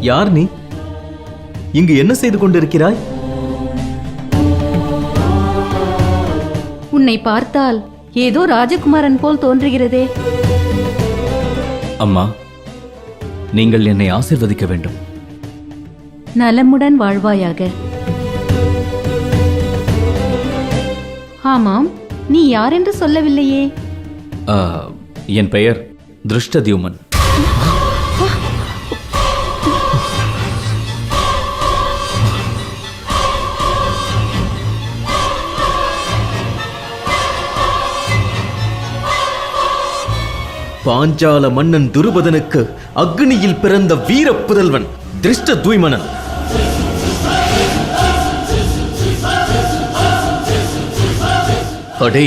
யார் நீ? இங்கு என்ன செய்து கொண்டிருக்கிறாய்? உன்னை பார்த்தால் ஏதோ ராஜகுமாரன் போல் தோன்றுகிறதே. அம்மா, நீங்கள் என்னை ஆசீர்வதிக்க வேண்டும். நலமுடன் வாழ்வாயாக. ஆமாம், நீ யார் என்று சொல்லவில்லையே. என் பெயர் திருஷ்டத்யுமன். பாஞ்சால மன்னன் துருபதனுக்கு அக்னியில் பிறந்த வீர புதல்வன் திருஷ்டத்யுமனன். அடே,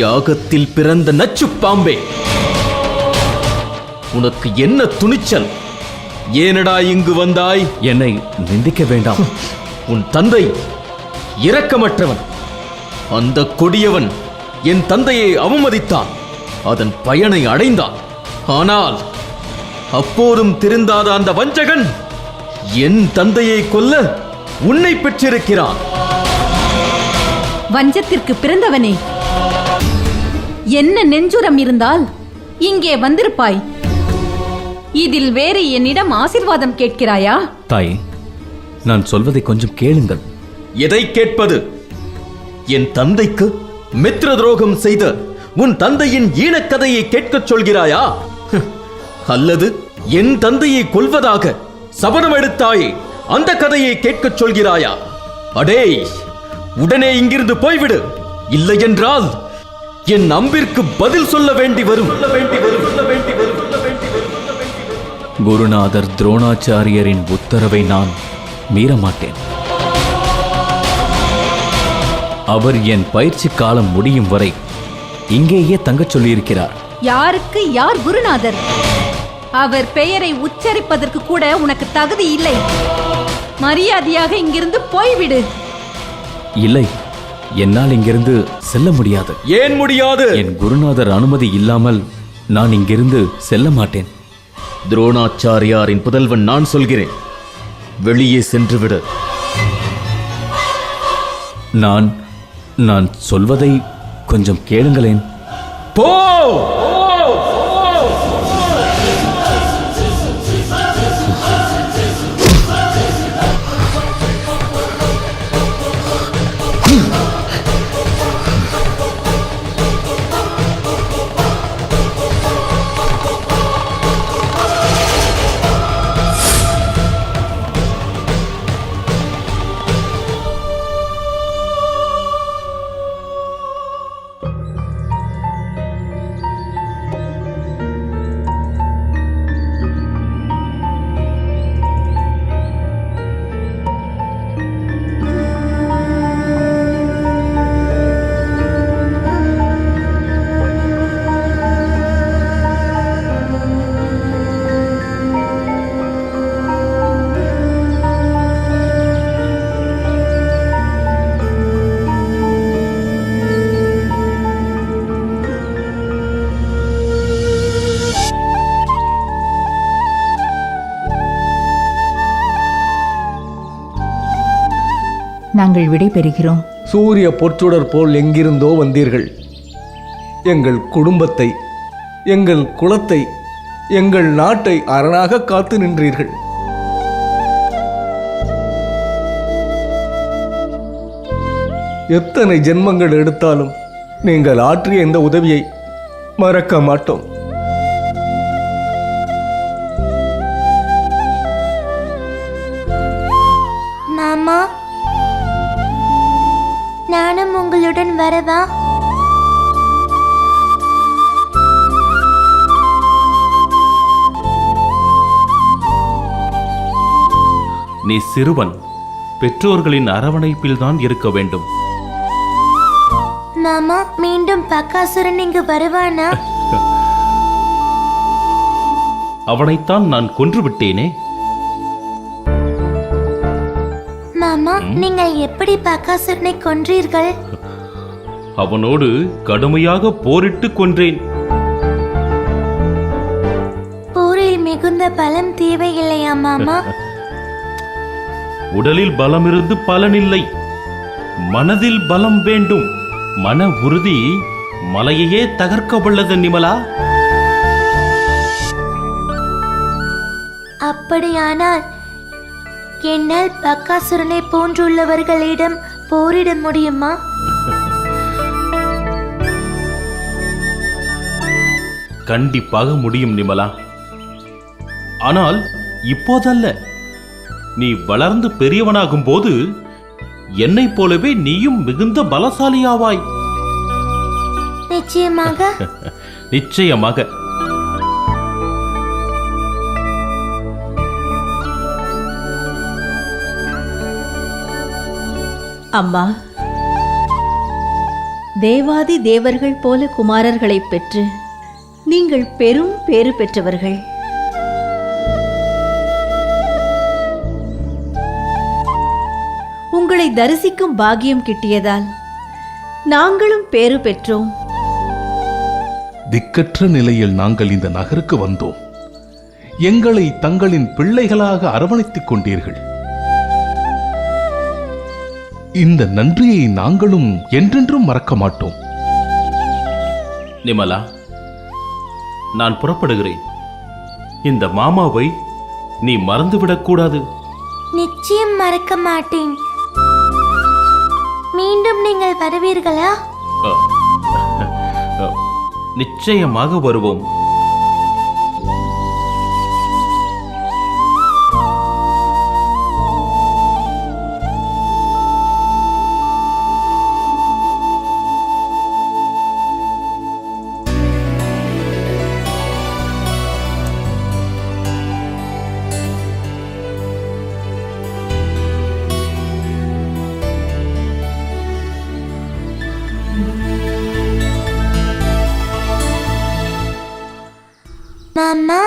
யாகத்தில் பிறந்த நச்சு பாம்பே, உனக்கு என்ன துணிச்சல்? ஏனடா இங்கு வந்தாய்? என்னை நிந்திக்க வேண்டாம். உன் தந்தை இரக்கமற்றவன். அந்த கொடியவன் என் தந்தையை அவமதித்தான். அதன் பயனை அடைந்தான். ஆனால் அப்போதும் திருந்தாத அந்த வஞ்சகன் என் தந்தையை கொல்ல உன்னை பெற்றிருக்கிறான். வஞ்சத்திற்கு பிறந்தவனே, என்ன நெஞ்சுரம் இருந்தால் இங்கே வந்திருப்பாய். இதில் வேறு என்னிடம் ஆசீர்வாதம் கேட்கிறாயா? தாய், நான் சொல்வதை கொஞ்சம் கேளுங்கள். எதை கேட்பது? என் தந்தைக்கு மித்ர துரோகம் செய்த உன் தந்தையின் ஈனக்கதையை கேட்கச் சொல்கிறாயா? அல்லது என் தந்தையை கொல்வதாக சபதம் எடுத்தாயே, அந்த கதையை கேட்கச் சொல்கிறாயா? அடே, உடனே இங்கிருந்து போய்விடு. இல்லை என்றால் என் அம்பிற்கு பதில் சொல்ல வேண்டி வரும். குருநாதர் துரோணாச்சாரியரின் உத்தரவை நான் மீறமாட்டேன். அவர் என் பயிற்சி காலம் முடியும் வரை இங்கேயே தங்கச் சொல்லியிருக்கிறார். யாருக்கு யார் குருநாதர்? அவர் பெயரை உச்சரிப்பதற்கு கூட உனக்கு தகுதி இல்லை. மரியாதையாக இங்கிருந்து போய்விடு. இல்லை, என்னால் இங்கிருந்து செல்ல முடியாது. ஏன் முடியாது? என் குருநாதர் அனுமதி இல்லாமல் நான் இங்கிருந்து செல்ல மாட்டேன். துரோணாச்சாரியாரின் புதல்வன் நான் சொல்கிறேன், வெளியே சென்று விடு. நான் சொல்வதை கொஞ்சம் கேளுங்களேன். போ! நாங்கள் விடை பெறுகிறோம். சூரிய பொற்றுடர் போல் எங்கிருந்தோ வந்தீர்கள். எங்கள் குடும்பத்தை, எங்கள் குலத்தை, எங்கள் நாட்டை அரணாக காத்து நின்றீர்கள். எத்தனை ஜென்மங்கள் எடுத்தாலும் நீங்கள் ஆற்றிய இந்த உதவியை மறக்க மாட்டோம். மாமா, நானும் உங்களுடன் வரவா? நீ சிறுவன், பெற்றோர்களின் அரவணைப்பில் தான் இருக்க வேண்டும். மாமா, மீண்டும் பக்காசுரன் இங்கு வருவானா? அவனைத்தான் நான் கொன்றுவிட்டேனே. மாமா, நீங்கள் எப்படி பக்காசுரனை கொன்றீர்கள்? அவனோடு கடுமையாக போரிட்டு கொன்றேன். போரில் மிகுந்த மிகுந்த பலம் தேவையில்லையா மாமா? உடலில் பலம் இருந்து பலனில்லை, மனதில் பலம் வேண்டும். மன உறுதி மலையையே தகர்க்க வல்லது நிமலா. அப்படியானால் என்னால் பக்காசுரனை போன்றுள்ளவர்களிடம் போரிட முடியுமா? கண்டிப்பாக முடியும் நிமலா. ஆனால் இப்போதல்ல. நீ வளர்ந்து பெரியவனாகும் போது என்னைப் போலவே நீயும் மிகுந்த பலசாலியாவாய். நிச்சயமாக. நிச்சயமாக. அம்மா, தேவாதி தேவர்கள் போல குமாரர்களை பெற்று நீங்கள் பெரும் பேறு பெற்றவர்கள். உங்களை தரிசிக்கும் பாக்கியம் கிட்டியதால் நாங்களும் பேறு பெற்றோம். திக்கற்ற நிலையில் நாங்கள் இந்த நகருக்கு வந்தோம். எங்களை தங்களின் பிள்ளைகளாக அரவணைத்துக் கொண்டீர்கள். இந்த நன்றியை நாங்களும் என்றென்றும் மறக்க மாட்டோம். நிமலா, நான் புறப்படுகிறேன். இந்த மாமாவை நீ மறந்துவிடக்கூடாது. நிச்சயம் மறக்க மாட்டேன். மீண்டும் நீங்கள் வருவீர்களா? நிச்சயமாக வருவோம். மாமா,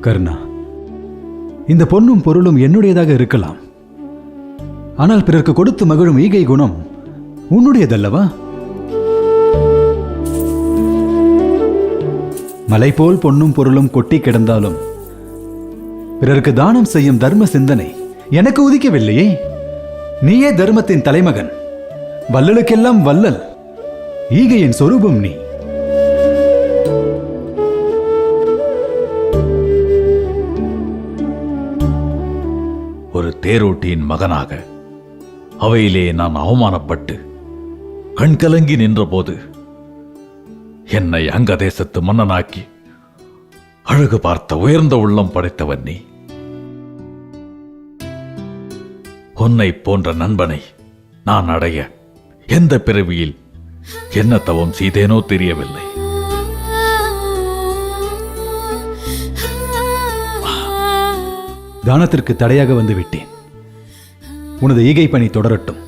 கர்ணா, இந்த பொன்னும் பொருளும் என்னுடையதாக இருக்கலாம். ஆனால் பிறர்க்கு கொடுத்து மகிழும் ஈகை குணம் உன்னுடையதல்லவா? மலை போல் பொன்னும் பொருளும் கொட்டி கிடந்தாலும் பிறருக்கு தானம் செய்யும் தர்ம சிந்தனை எனக்கு உதிக்கவில்லையே. நீயே தர்மத்தின் தலைமகன், வல்லலுக்கெல்லாம் வல்லல், ஈகையின் சொரூபம் நீ. ஒரு தேரோட்டியின் மகனாக அவையிலே நான் அவமானப்பட்டு கண்கலங்கி நின்றபோது என்னை அங்க தேசத்து மன்னனாக்கி அழகு பார்த்த உயர்ந்த உள்ளம் படைத்தவன் நீ. உன்னை போன்ற நண்பனை நான் அடைய எந்த பிறவியில் என்ன தவம் செய்தேனோ தெரியவில்லை. தானத்திற்கு தடையாக வந்து விட்டேன். உனது ஈகை பணி தொடரட்டும்.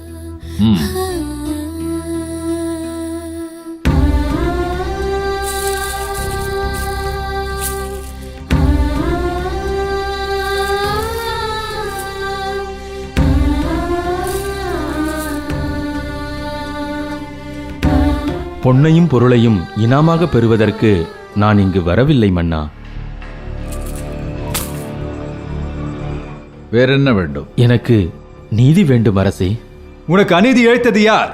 பொன்னையும் பொருளையும் இனாமாக பெறுவதற்கு நான் இங்கு வரவில்லை மன்னா. வேறென்ன வேண்டும்? எனக்கு நீதி வேண்டும் அரசே. உனக்கு அநீதி இழைத்தது யார்?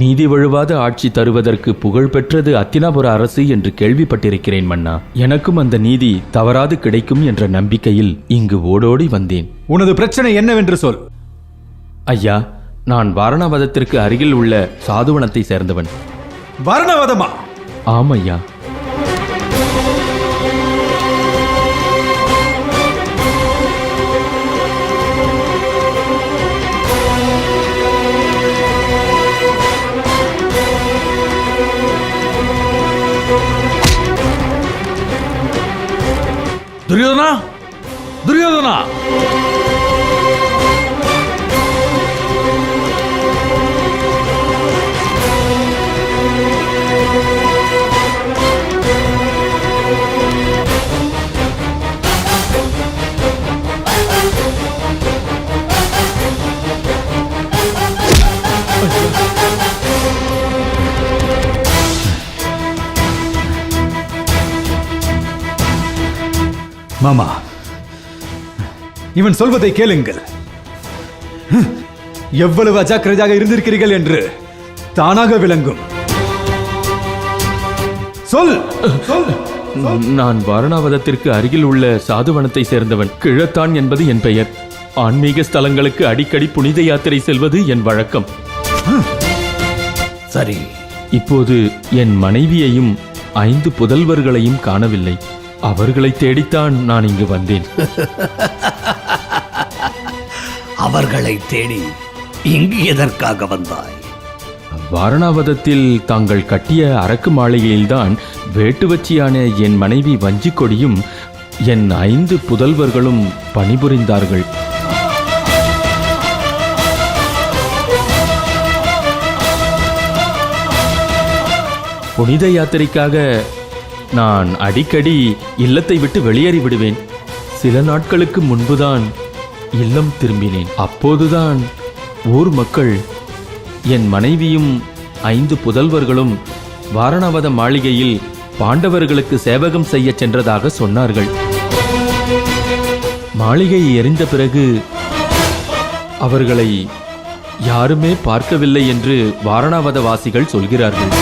நீதி வழுவாத ஆட்சி தருவதற்கு புகழ் பெற்றது அத்தினாபுர அரசு என்று கேள்விப்பட்டிருக்கிறேன் மன்னா. எனக்கும் அந்த நீதி தவறாது கிடைக்கும் என்ற நம்பிக்கையில் இங்கு ஓடோடி வந்தேன். உனது பிரச்சனை என்னவென்று சொல். ஐயா, நான் வாரணாவதத்திற்கு அருகில் உள்ள சாதுவனத்தை சேர்ந்தவன். வாரணாவதமா? ஆம் ஐயா. துரியோதனா, துரியோதனா! மாமா, இவன் சொல்வதை கேளுங்கள். எவ்வளவு அஜாக்கிரதையாக இருந்திருக்கிறீர்கள் என்று தானாக விளங்கும். சொல். நான் வாரணாவதத்திற்கு அருகில் உள்ள சாதுவனத்தை சேர்ந்தவன். கிழத்தான் என்பது என் பெயர். ஆன்மீக ஸ்தலங்களுக்கு அடிக்கடி புனித யாத்திரை செல்வது என் வழக்கம். சரி, இப்போது என் மனைவியையும் 5 புதல்வர்களையும் காணவில்லை. அவர்களை தேடித்தான் நான் இங்கு வந்தேன். அவர்களை தேடி இங்கு எதற்காக வந்தாய்? வாரணாவதத்தில் தாங்கள் கட்டிய அரக்கு மாளிகையில்தான் வேட்டுவச்சியான என் மனைவி வஞ்சிக்கொடியும் என் 5 புதல்வர்களும் பணிபுரிந்தார்கள். புனித யாத்திரைக்காக நான் அடிக்கடி இல்லத்தை விட்டு வெளியேறி விடுவேன். சில நாட்களுக்கு முன்புதான் இல்லம் திரும்பினேன். அப்போதுதான் ஊர் மக்கள் என் மனைவியும் 5 புதல்வர்களும் வாரணாவத மாளிகையில் பாண்டவர்களுக்கு சேவகம் செய்ய சென்றதாக சொன்னார்கள். மாளிகை எரிந்த பிறகு அவர்களை யாருமே பார்க்கவில்லை என்று வாரணாவத வாசிகள் சொல்கிறார்கள்.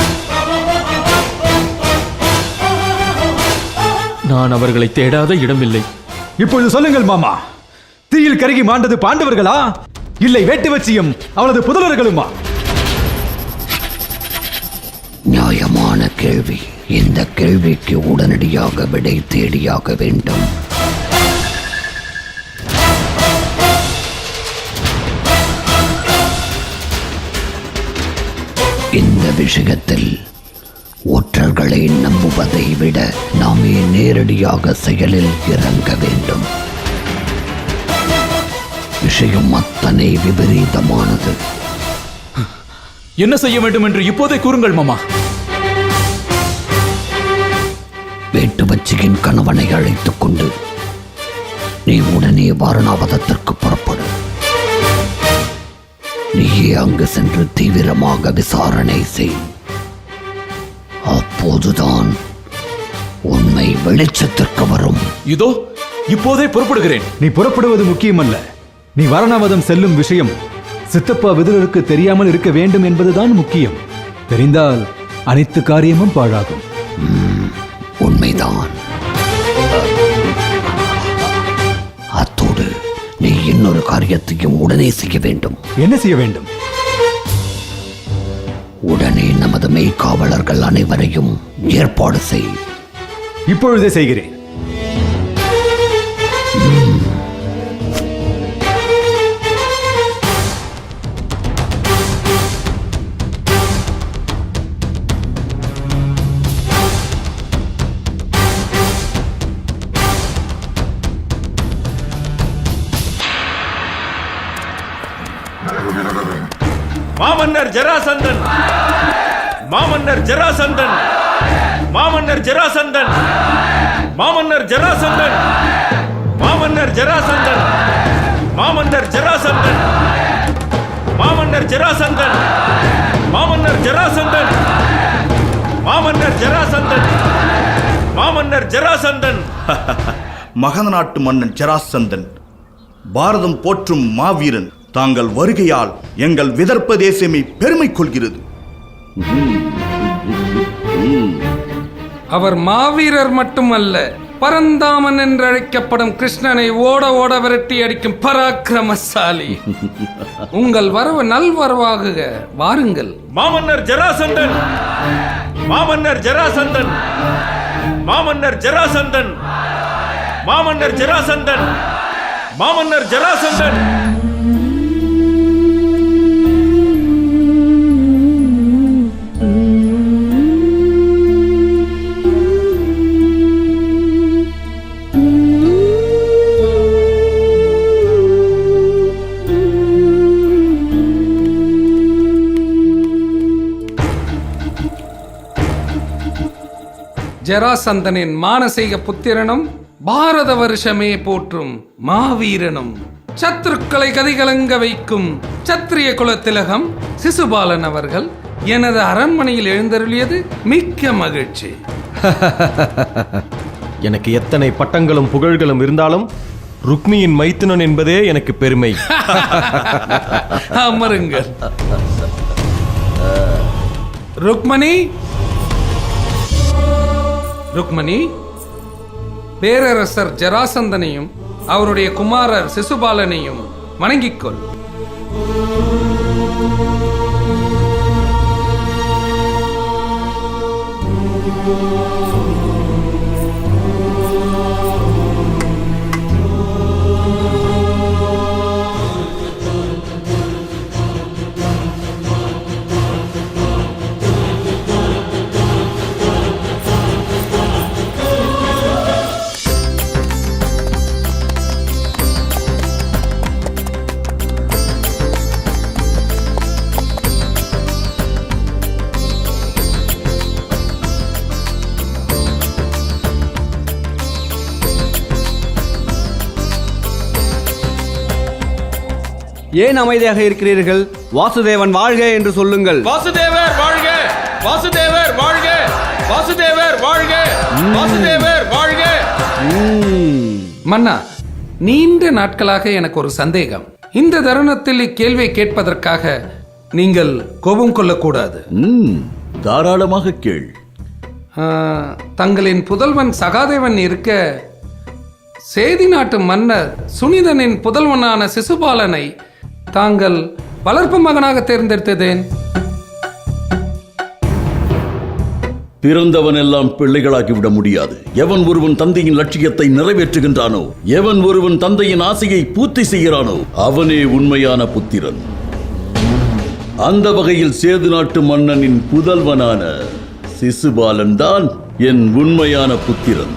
நான் அவர்களை தேடாத இடமில்லை. இப்பொழுது சொல்லுங்கள் மாமா, தீயில் கருகி மாண்டது பாண்டவர்களா, இல்லை வேட்டுவச்சியும் அவளது புதல்வர்களுமா? நியாயமான கேள்வி. இந்த கேள்விக்கு உடனடியாக விடை தேடியாக வேண்டும். இந்த விஷயத்தில் ஒற்றர்களை நம்புவதை விட நாமே நேரடியாக செயலில் இறங்க வேண்டும். விஷயம் அத்தனை விபரீதமானது. என்ன செய்ய வேண்டும் என்று இப்போதே கூறுங்கள் மாமா. வேட்டுவச்சியின் கணவனை அழைத்துக் கொண்டு நீ உடனே வாரணாவதத்திற்கு புறப்படு. நீயே அங்கு சென்று தீவிரமாக விசாரணை செய். அப்போதுதான் உண்மை வெளிச்சத்திற்கு வரும். இதோ இப்போதே புறப்படுகிறேன். நீ புறப்படுவது முக்கியமல்ல. நீ வாரணாவதம் செல்லும் விஷயம் சித்தப்பா விதுரருக்கு தெரியாமல் இருக்க வேண்டும் என்பதுதான் முக்கியம். தெரிந்தால் அனைத்து காரியமும் பாழாகும். உண்மைதான். அத்தோடு நீ இன்னொரு காரியத்தையும் உடனே செய்ய வேண்டும். என்ன செய்ய வேண்டும்? மெய்காவலர்கள் அனைவரையும் ஏற்பாடு செய். இப்பொழுதே செய்கிறேன். மாமன்னர் ஜராசந்தன், மாமன்னர் ஜராசந்தன், மாமன்னர் ஜராசந்தன், மாமன்னர் ஜராசந்தன், மாமன்னர் ஜராசந்தன், மாமன்னர் ஜராசந்தன், மாமன்னர் ஜராசந்தன், மாமன்னர் ஜராசந்தன், மாமன்னர் ஜராசந்தன், மாமன்னர் ஜராசந்தன். மகத நாட்டு மன்னன் ஜராசந்தன், பாரதம் போற்றும் மாவீரன். தாங்கள் வருகையால் எங்கள் விதர்ப்ப தேசமே பெருமை கொள்கிறது. அவர் மாவீரர் மட்டுமல்ல, பரந்தாமன் என்று அழைக்கப்படும் கிருஷ்ணனை ஓட ஓட விரட்டி அடிக்கும் பராக்கிரமசாலி. உங்கள் வரவு நல்வரவாகுக. வாருங்கள். மாமன்னர் ஜராசந்தன், மாமன்னர் ஜராசந்தன், மாமன்னர் ஜராசந்தன், மாமன்னர் ஜராசந்தன், மாமன்னர் ஜராசந்தன். ஜராசந்தனின் மானசீக புத்திரனும் பாரத வருஷமே போற்றும் மாவீரனும் சத்துருக்களை கதிகலங்க வைக்கும் சத்திரிய குல திலகம் சிசுபாலன் அவர்கள் எனது அரண்மனையில் எழுந்தருளியது மிக்க மகிழ்ச்சி. எனக்கு எத்தனை பட்டங்களும் புகழ்களும் இருந்தாலும் ருக்மியின் மைத்துனன் என்பதே எனக்கு பெருமை. அமருங்கள். ருக்மணி, ருக்மணி, பேரரசர் ஜராசந்தனையும் அவருடைய குமாரர் சிசுபாலனையும் வணங்கிக்கொள். ஏன் அமைதியாக இருக்கிறீர்கள்? வாசுதேவன் வாழ்க என்று சொல்லுங்கள். வாசுதேவர் வாழ்க, வாசுதேவர் வாழ்க, வாசுதேவர் வாழ்க, வாசுதேவர் வாழ்க. மன்னா, நீண்ட நாட்களாக எனக்கு ஒரு சந்தேகம். இந்த தருணத்தில் இக்கேள்வியை கேட்பதற்காக நீங்கள் கோபம் கொள்ளக்கூடாது. தாராளமாக கேள். தங்களின் புதல்வன் சகாதேவன் இருக்க சேதி நாட்டு மன்னர் சுனிதனின் புதல்வனான சிசுபாலனை தாங்கள் வளர்ப்பு மகனாக தேர்ந்தெடுத்ததேன்? பிறந்தவன் எல்லாம் பிள்ளைகளாகிவிட முடியாது. எவன் ஒருவன் தந்தையின் லட்சியத்தை நிறைவேற்றுகின்றானோ, எவன் ஒருவன் தந்தையின் ஆசையை பூர்த்தி செய்கிறானோ, அவனே உண்மையான புத்திரன். அந்த வகையில் சேது நாட்டு மன்னனின் புதல்வனான சிசுபாலன் தான் என் உண்மையான புத்திரன்.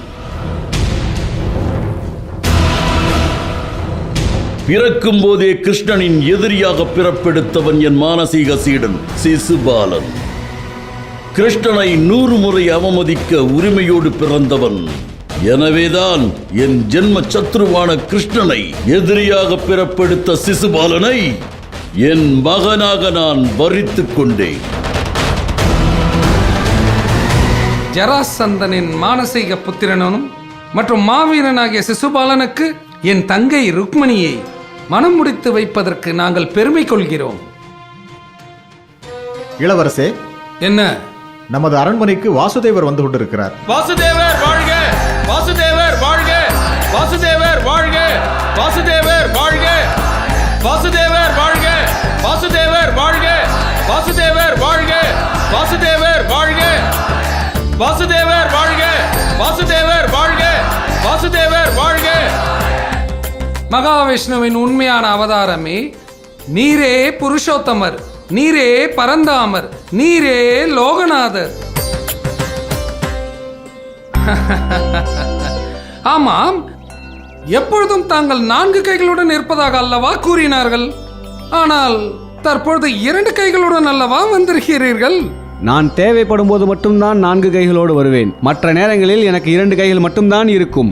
பிறக்கும் போதே கிருஷ்ணனின் எதிரியாக பிறப்பெடுத்தவன் என் மானசீக சீடன் சிசுபாலன். கிருஷ்ணனை 100 முறை அவமதிக்க உரிமையோடு பிறந்தவன். எனவேதான் என் ஜென்ம சத்ருவான கிருஷ்ணனை எதிரியாக பிறப்பெடுத்த சிசுபாலனை என் மகனாக நான் வரித்துக் கொண்டேன். ஜராசந்தனின் மானசீக புத்திரனும் மற்றும் மாவீரனாகிய சிசுபாலனுக்கு என் தங்கை ருக்மணியை மனம் முடித்து வைப்பதற்கு நாங்கள் பெருமை கொள்கிறோம். இளவரசே, என்ன? நமது அரண்மனைக்கு வாசுதேவர் வந்து கொண்டிருக்கிறார். வாசுதேவர் வாழ்க, வாசுதேவர் வாழ்க, வாசுதேவர் வாழ்க, வாசுதேவர் வாழ்க, வாசுதேவர் வாழ்க, வாசுதேவர் வாழ்க, வாசுதேவர் வாழ்க, வாசுதேவர் மகாவிஷ்ணுவின் உண்மையான அவதாரமே நீரே புருஷோத்தமர், நீரே பரந்தாமர், நீரே லோகநாதர். ஆமாம், எப்பொழுதும் தாங்கள் 4 கைகளுடன் இருப்பதாக அல்லவா கூறினார்கள்? ஆனால் தற்பொழுது 2 கைகளுடன் அல்லவா வந்திருக்கிறீர்கள்? நான் தேவைப்படும் போது மட்டும்தான் 4 கைகளோடு வருவேன். மற்ற நேரங்களில் எனக்கு 2 கைகள் மட்டும்தான் இருக்கும்.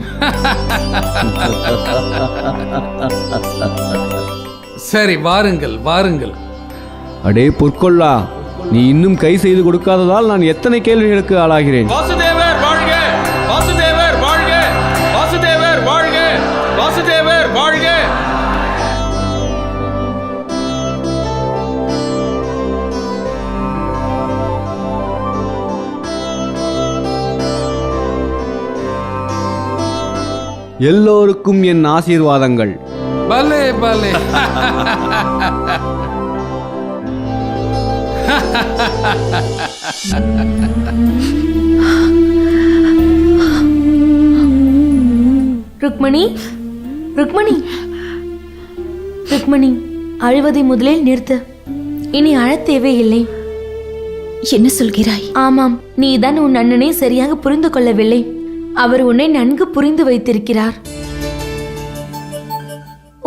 சரி, வாருங்கள் வாருங்கள். அடே பொற்கொள்ளா, நீ இன்னும் கை செய்து கொடுக்காததால் நான் எத்தனை கேள்விகளுக்கு ஆளாகிறேன். வாசுதேவர் வாழ்க! வாசுதேவர் வாழ்க! வாசுதேவர் வாழ்க! வாசுதேவர் வாழ்க! எல்லோருக்கும் என் ஆசீர்வாதங்கள். பலே பலே. ருக்மணி, ருக்மணி, ருக்மணி, அழுவதை முதலில் நிறுத்து. இனி அழத் தேவையில்லை. என்ன சொல்கிறாய்? ஆமாம், நீதான் உன் அண்ணனை சரியாக புரிந்து கொள்ளவில்லை. அவர் உன்னை நன்கு புரிந்து வைத்திருக்கிறார்.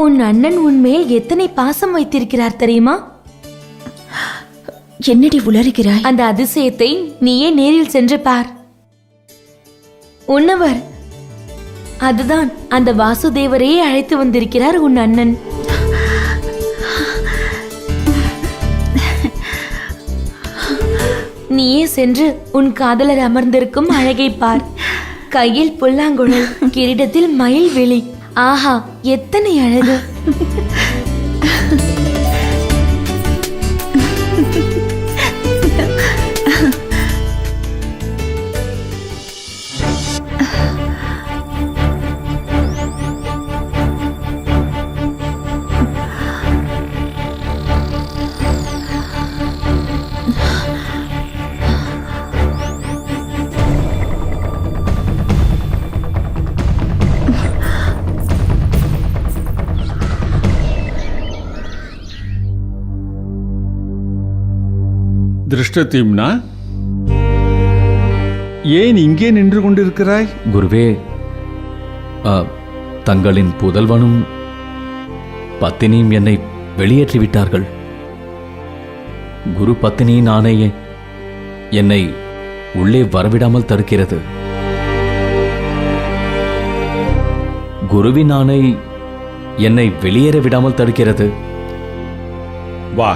உன் அண்ணன் உன்மேல் எத்தனை பாசம் வைத்திருக்கிறார் தெரியுமா? என்னடி உளறுகிறாய்? அந்த அதிசயத்தை நீயே நேரில் சென்று பார். உன்னவர் அதுதான் அந்த வாசுதேவரையே அழைத்து வந்திருக்கிறார் உன் அண்ணன். நீயே சென்று உன் காதலர் அமர்ந்திருக்கும் அழகை பார். கையில் புல்லாங்குழல், கிரீடத்தில் மயில் வெளி. ஆஹா, எத்தனை அழகு! திருஷ்டத்யும்னா, ஏன் இங்கே நின்று கொண்டிருக்கிறாய்? குருவே, தங்களின் புதல்வனும் பத்தினியும் என்னை வெளியேற்றிவிட்டார்கள். குரு பத்தினியின் ஆணையை என்னை உள்ளே வரவிடாமல் தடுக்கிறது. குருவின் ஆணை என்னை வெளியேற விடாமல் தடுக்கிறது. வா.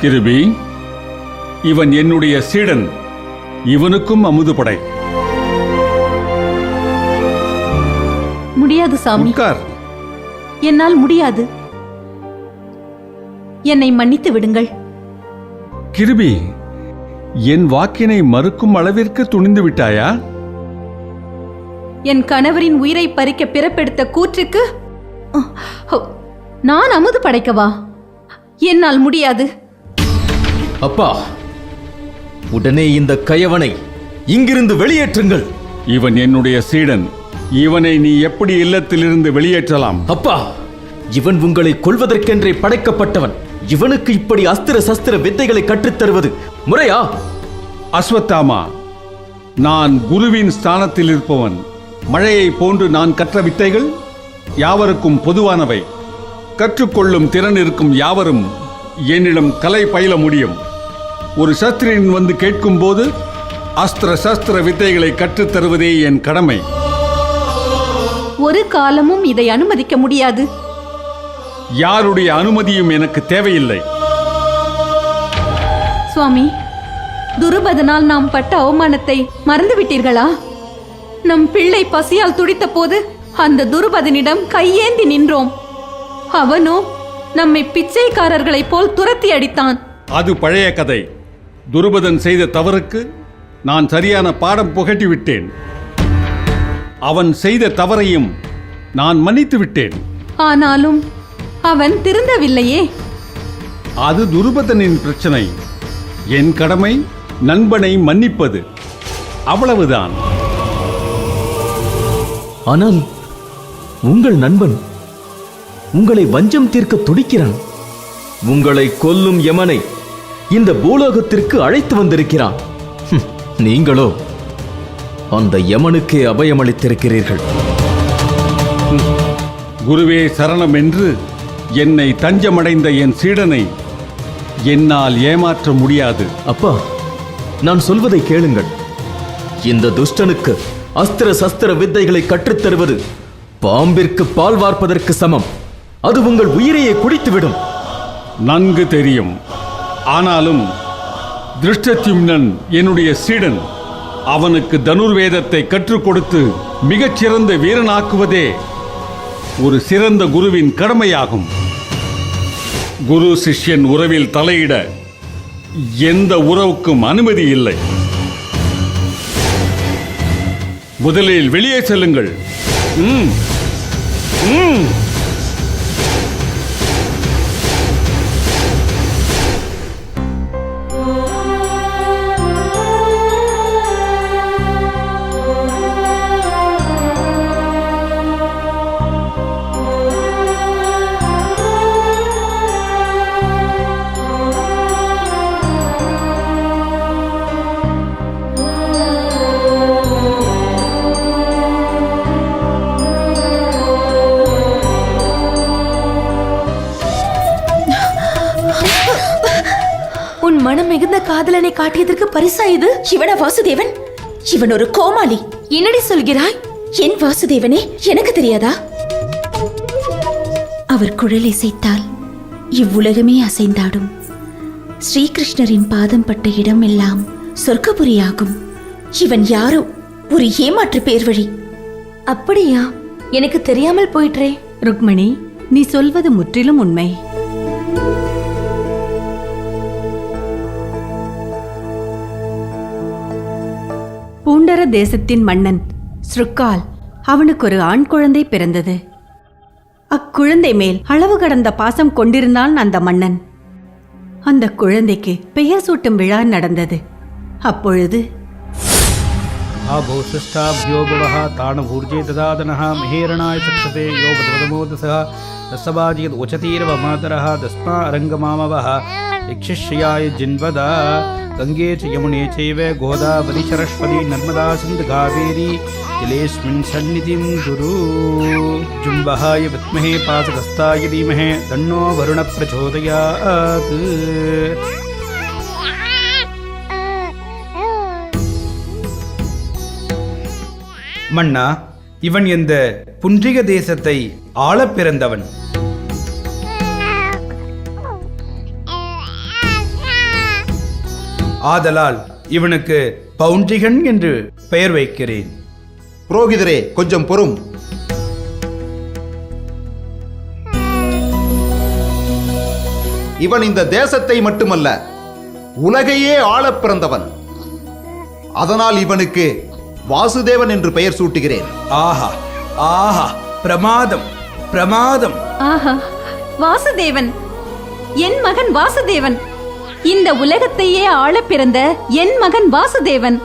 கிருபி, இவன் என்னுடைய சீடன். இவனுக்கும் அமுது படை. முடியாது சாமி, என்னால் முடியாது. என்னை மன்னித்து விடுங்கள். கிருபி, என் வாக்கினை மறுக்கும் அளவிற்கு துணிந்து விட்டாயா? என் கணவரின் உயிரை பறிக்க பிறப்பெடுத்த கூற்றுக்கு நான் அமுது படைக்கவா? என்னால் முடியாது. அப்பா, உடனே இந்த கயவனை இங்கிருந்து வெளியேற்றுங்கள். இவன் என்னுடைய சீடன். இவனை நீ எப்படி இல்லத்திலிருந்து வெளியேற்றலாம்? அப்பா, இவன் உங்களை கொல்வதற்கென்றே படைக்கப்பட்டவன். இவனுக்கு இப்படி அஸ்திர சஸ்திர வித்தைகளை கற்றுத்தருவது முறையா? அஸ்வத்தாமா, நான் குருவின் ஸ்தானத்தில் இருப்பவன். மழையை போன்று நான் கற்ற வித்தைகள் யாவருக்கும் பொதுவானவை. கற்றுக்கொள்ளும் திறன் இருக்கும் யாவரும் என்னிடம் கலை பயில முடியும். ஒரு சஸ்திரன் வந்து கேட்கும் போது அஸ்திர சஸ்திர வித்தைகளை கற்றுத்தருவதே என் கடமை. ஒரு காலமும் இதை அனுமதிக்க முடியாது. யாருடைய அனுமதியும் எனக்கு தேவையில்லை. சுவாமி, துருபதனால் நாம் பட்ட அவமானத்தை மறந்துவிட்டீர்களா? நம் பிள்ளை பசியால் துடித்த போது அந்த துருபதனிடம் கையேந்தி நின்றோம். அவனோ நம்மை பிச்சைக்காரர்களைப் போல் துரத்தி அடித்தான். அது பழைய கதை. துருபதன் செய்த தவறுக்கு நான் சரியான பாடம் புகட்டி விட்டேன். அவன் செய்த தவறையும் நான் மன்னித்து விட்டேன். ஆனாலும் அவன் திருந்தவில்லையே. அது துருபதனின் பிரச்சனை. என் கடமை நண்பனை மன்னிப்பது, அவ்வளவுதான். ஆனால் உங்கள் நண்பன் உங்களை வஞ்சம் தீர்க்க துடிக்கிறான். உங்களை கொல்லும் யமனை இந்த பூலோகத்திற்கு அழைத்து வந்திருக்கிறான். நீங்களோ அந்த யமனுக்கே அபயமளித்திருக்கிறீர்கள். குருவே சரணம் என்று என்னை தஞ்சமடைந்த என் சீடனை என்னால் ஏமாற்ற முடியாது. அப்பா, நான் சொல்வதை கேளுங்கள். இந்த துஷ்டனுக்கு அஸ்திர சஸ்திர வித்தைகளை கற்றுத்தருவது பாம்பிற்கு பால் வார்ப்பதற்கு சமம். அது உங்கள் உயிரையே குடித்துவிடும். நன்கு தெரியும். ஆனாலும் திருஷ்டத்யும்னன் என்னுடைய சீடன். அவனுக்கு தனுர்வேதத்தை கற்றுக் கொடுத்து மிகச்சிறந்த வீரனாக்குவதே ஒரு சிறந்த குருவின் கடமையாகும். குரு சிஷ்யன் உறவில் தலையிட எந்த உறவுக்கும் அனுமதி இல்லை. முதலில் வெளியே செல்லுங்கள். உன் மனம் மிகுந்த காதலனை காட்டியதற்கு பரிசா இது? இவன வாசுதேவன்? இவன் ஒரு கோமாளி. என்னடி சொல்கிறாய்? என் வாசுதேவனே எனக்கு தெரியாதா? அவர் குழல் இசைத்தால் இவ்வுலகமே அசைந்தாடும். ஸ்ரீகிருஷ்ணரின் பாதம் பட்ட இடம் எல்லாம் சொர்க்கபுரியாகும். இவன் யாரோ ஒரு ஏமாற்று பேர் வழி. அப்படியா? எனக்கு தெரியாமல் போயிற்றே. ருக்மணி, நீ சொல்வது முற்றிலும் உண்மை. பூண்டர தேசத்தின் மன்னன் ஸ்ருக்கால், அவனுக்கு ஒரு ஆண் குழந்தை பிறந்தது. அக்குழந்தை மேல் அளவு கடந்த பாசம் கொண்டிருந்தான் அந்த மன்னன். அந்த குழந்தைக்கு பெயர் சூட்டும் விழா நடந்தது. அப்பொழுது गंगे च यमुने चैव गोदावरी सरस्वती नर्मदा सिंधु कावेरी जलेस्मिन् सन्निधिं कुरु. जुम्बहाय विद्महे पाशहस्ताय धीमहि तन्नो वरुण प्रचोदयात्. மன்னா, இவன் இந்த புன்றிக தேசத்தை ஆள பிறந்தவன். ஆதலால் இவனுக்கு பவுன்றிகன் என்று பெயர் வைக்கிறேன். புரோகிதரே, கொஞ்சம் பொறும். இவன் இந்த தேசத்தை மட்டுமல்ல, உலகையே ஆள பிறந்தவன். அதனால் இவனுக்கு வாசுதேவன் என்று பெயர் சூட்டுகிறேன். ஆஹா ஆஹா, பிரமாதம் பிரமாதம். ஆஹா, வாசுதேவன், என் மகன் வாசுதேவன். இந்த உலகத்தையே ஆள பிறந்த என் மகன் வாசுதேவன்.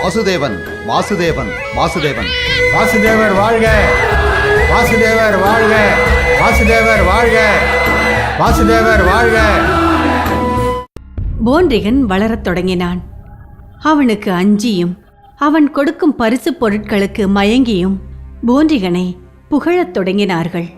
வாசுதேவன், வாசுதேவன், வாசுதேவன். வாசுதேவர் வாழ்க! வாசுதேவர் வாழ்க! வாசுதேவர் வாழ்க! வாசுதேவர் வாழ்க! போன்றிகன் வளரத் தொடங்கினான். அவனுக்கு அஞ்சியும் அவன் கொடுக்கும் பரிசு பொருட்களுக்கு மயங்கியும் போன்றிகனை புகழத் தொடங்கினார்கள்.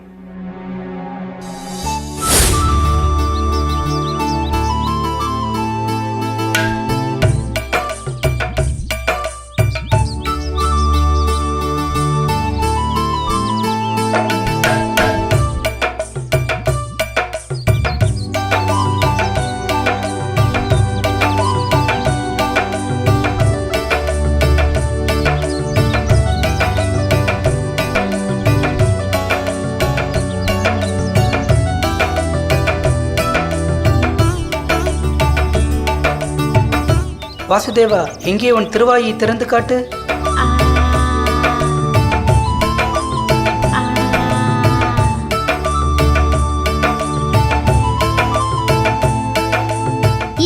வாசுதேவா, எங்கே உன் திருவாயை திறந்து காட்டு.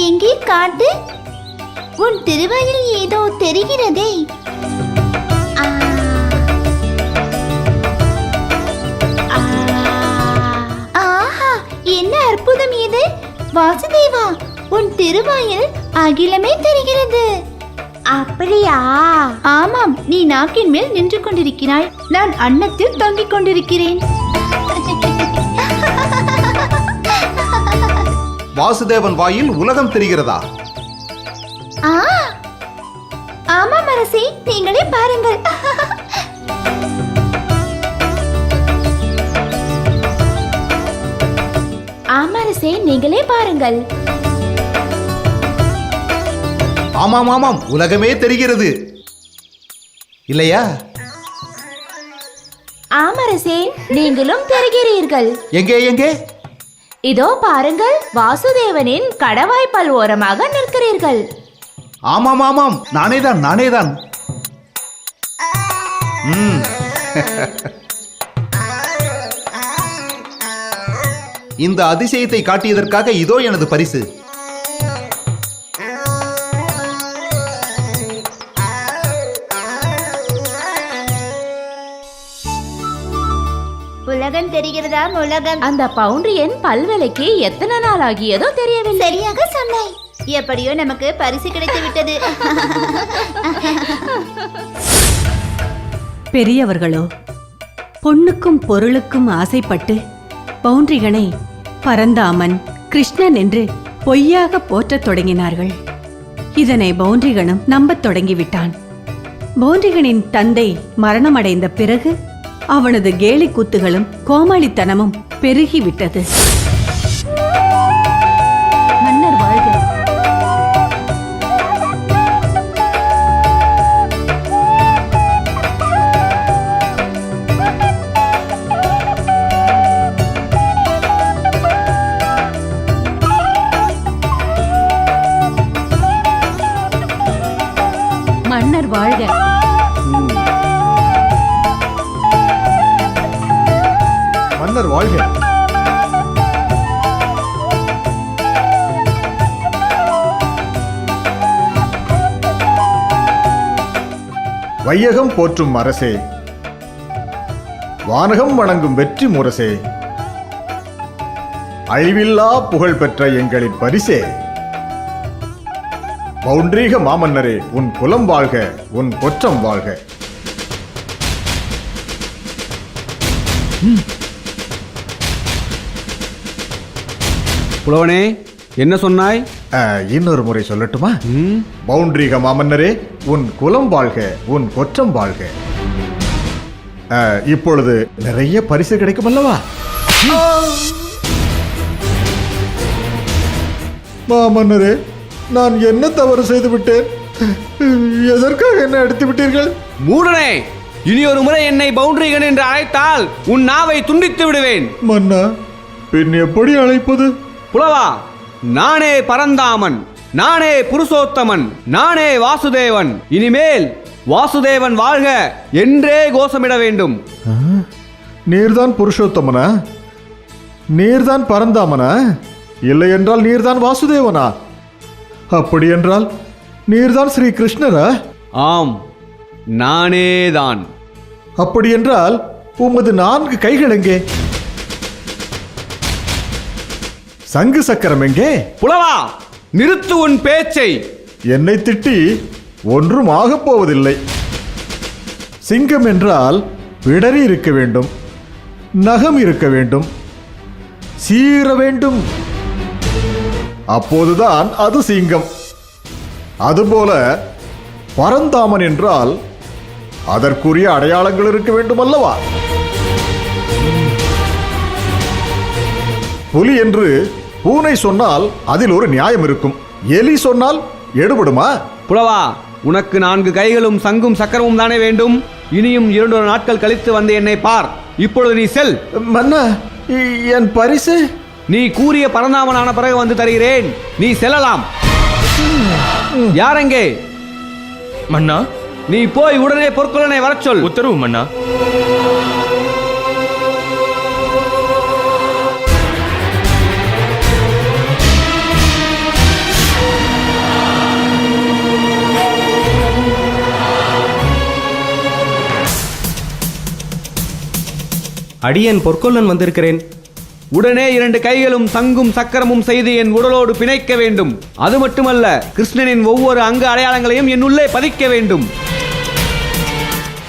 எங்கே காட்டு. உன் திருவாயில் ஏதோ தெரிகிறதே. ஆஹா, என்ன அற்புதம் இது! வாசுதேவா, உன் திருவாயில் அகிலமே தெரிகிறது. அப்படியா? ஆமாம், நீ நாக்கின் மேல் நின்று கொண்டிருக்கிறாய், நான் அன்னத்தில் தொங்கிக் கொண்டிருக்கிறேன். வாசுதேவன் வாயில் உலகம் தெரிகிறதா? ஆமாம் அரசே, நீங்களே பாருங்கள். ஆமரசே, நீங்களே பாருங்கள். ஆமாம் ஆமாம், உலகமே தெரிகிறது இல்லையா? ஆமரசே, நீங்களும் தெரிகிறீர்கள். எங்கே எங்கே? இதோ பாருங்கள், வாசுதேவனின் கடவாய்ப்பால் ஓரமாக நிற்கிறீர்கள். ஆமாம் ஆமாம், நானேதான் நானேதான். இந்த அதிசயத்தை காட்டியதற்காக இதோ எனது பரிசு. உலகம் தெரிகிறதா? உலகம். அந்த பவுண்டரியன் பல்வேலைக்கு எத்தனை நாள் ஆகியதோ தெரியவில்லை. சரியாக சொன்னாய். எப்படியோ நமக்கு பரிசு கிடைத்து விட்டது. பெரியவர்களோ பொன்னுக்கும் பொருளுக்கும் ஆசைப்பட்டு பவுண்டரிகனை பரந்தாமன், கிருஷ்ணன் என்று பொய்யாக போற்றத் தொடங்கினார்கள். இதனை பவுண்டரிகனும் நம்பத் தொடங்கிவிட்டான். பவுண்டரிகனின் தந்தை மரணமடைந்த பிறகு அவனது கேலி கூத்துகளும் கோமாளித்தனமும் பெருகிவிட்டது. மன்னர் வாழ்க. மன்னர் வாழ்க. மன்னர் வாழ்க. வையகம் போற்றும் அரசே, வானகம் வணங்கும் வெற்றி முரசே, அழிவில்லா புகழ் பெற்ற எங்களின் பரிசே, பவுண்டரீக மாமன்னரே, உன் குலம் வாழ்க, உன் கொற்றம் வாழ்க. புலவனே, என்ன சொன்னாய்? இன்னொரு முறை சொல்லட்டுமா? பவுண்டரீக மாமன்னரே, உன் குலம் வாழ்க, உன் கொற்றம் வாழ்க. இப்பொழுது நிறைய பரிசு கிடைக்கும் அல்லவா? மாமன்னரே, நான் என்ன தவறு செய்து விட்டேன்? எதற்காக என்ன எடுத்து விட்டீர்கள்? மூடனே, இனி ஒரு முறை என்னை பவுண்டரிகன் என்று அழைத்தால் உன் நாவை துண்டித்து விடுவேன். மன்னா, பின் எப்படி அழைப்பது? புலவா, நானே பரந்தாமன், நானே புருஷோத்தமன், நானே வாசுதேவன். இனிமேல் வாசுதேவன் வாழ்க என்றே கோஷமிட வேண்டும். நீர்தான் புருஷோத்தமனா? நீர்தான் பரந்தாமனா? இல்லை என்றால் நீர்தான் வாசுதேவனா? அப்படி என்றால் நீர்தான் ஸ்ரீ கிருஷ்ணரா? ஆம், நானேதான். அப்படி என்றால் உமது 4 கைகள் எங்கே? சங்கு சக்கரம் எங்கே? புலவா, நிறுத்து உன் பேச்சை. என்னை திட்டி ஒன்றும் ஆகப் போவதில்லை. சிங்கம் என்றால் பிடரி இருக்க வேண்டும், நகம் இருக்க வேண்டும், சீர வேண்டும். அப்போதுதான் அது சிங்கம். அதுபோல பரந்தாமன் என்றால் அதற்குரிய அடையாளங்கள் இருக்க வேண்டும் அல்லவா? புலி என்று பூனை சொன்னால் அதில் ஒரு நியாயம் இருக்கும். எலி சொன்னால் எடுபடுமா? புலவா, உனக்கு 4 கைகளும் சங்கும் சக்கரமும் தானே வேண்டும்? இனியும் 2 நாட்கள் கழித்து வந்து என்னை பார். இப்பொழுது நீ செல். மன்னா, என் பரிசு? நீ கூறிய பரந்தாமனான பிறகு வந்து தருகிறேன். நீ செல்லலாம். யாரெங்கே? மன்னா, நீ போய் உடனே பொற்கொள்ளனை வரச் சொல். உத்தரவு மன்னா. அடியேன் பொற்கொள்ளன் வந்திருக்கிறேன். உடனே 2 கைகளும் சங்கும் சக்கரமும் செய்து என் உடலோடு பிணைக்க வேண்டும். அது மட்டுமல்ல, கிருஷ்ணனின் ஒவ்வொரு அங்க அடையாளங்களையும் என் உள்ளே பதிக்க வேண்டும்.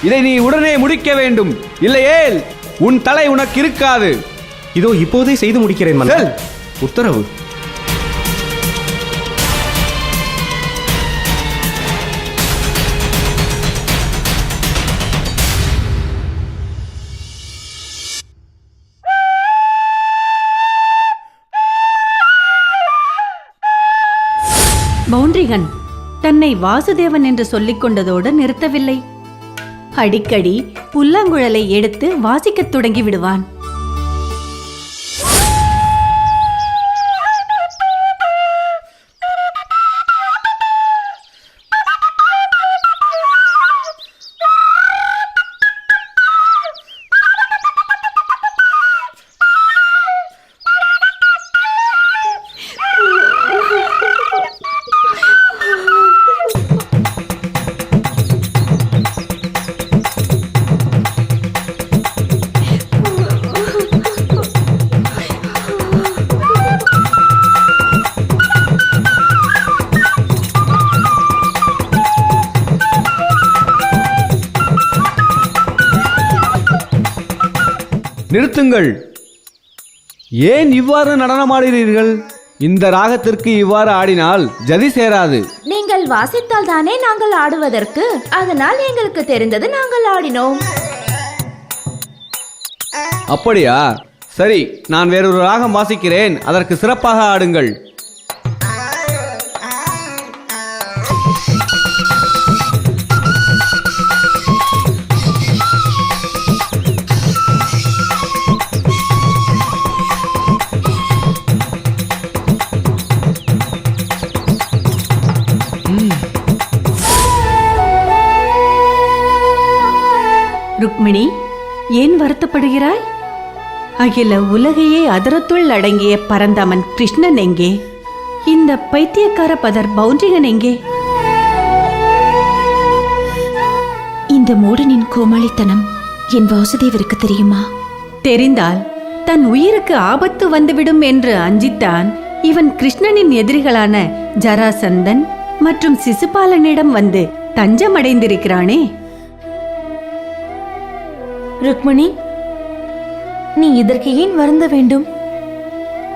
இதை நீ உடனே முடிக்க வேண்டும். இல்லையேல் உன் தலை உனக்கு இருக்காது. இதோ இப்போதே செய்து முடிக்கிறேன் மன்னா. உத்தரவு. பவுண்டரிகன் தன்னை வாசுதேவன் என்று சொல்லிக் கொண்டதோடு நிறுத்தவில்லை. அடிக்கடி புல்லாங்குழலை எடுத்து வாசிக்கத் தொடங்கி விடுவான். நிறுத்துங்கள். ஏன் இவ்வாறு நடனமாடுகிறீர்கள்? இந்த ராகத்திற்கு இவ்வாறு ஆடினால் ஜதி சேராது. நீங்கள் வாசித்தால் தானே நாங்கள் ஆடுவதற்கு. அதனால் எங்களுக்கு தெரிந்தது நாங்கள் ஆடினோம். அப்படியா? சரி, நான் வேறொரு ராகம் வாசிக்கிறேன். அதற்கு சிறப்பாக ஆடுங்கள். ருக்மிணி, ஏன் வருத்தப்படுகிறாய்? அகில உலகையே அதரத்துள் அடங்கிய பரந்தமன் கிருஷ்ணன் எங்கே? இந்த பைத்தியக்கார பதர் பவுண்டரிகன் எங்கே? இந்த மூடனின் கோமாளித்தனம் என் வாசுதேவருக்கு தெரியுமா? தெரிந்தால் தன் உயிருக்கு ஆபத்து வந்துவிடும் என்று அஞ்சித்தான் இவன் கிருஷ்ணனின் எதிரிகளான ஜராசந்தன் மற்றும் சிசுபாலனிடம் வந்து தஞ்சமடைந்திருக்கிறானே. ருக்மிணி, நீ இதற்கு ஏன் வருந்த வேண்டும்?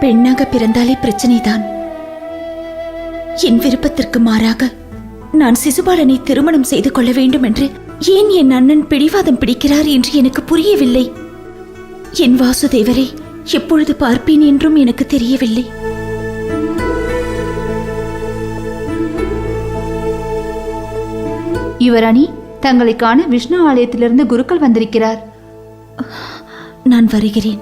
பெண்ணாக பிறந்தாலே பிரச்சனைதான். என் விருப்பத்திற்கு மாறாக நான் சிசுபாலனை திருமணம் செய்து கொள்ள வேண்டும் என்று ஏன் என் அண்ணன் பிடிவாதம் பிடிக்கிறார் என்று எனக்கு புரியவில்லை. என் வாசுதேவரை எப்பொழுது பார்ப்பேன் என்றும் எனக்கு தெரியவில்லை. யுவராணி, தங்களை காண விஷ்ணு ஆலயத்திலிருந்து குருக்கள் வந்திருக்கிறார். நான் வருகிறேன்.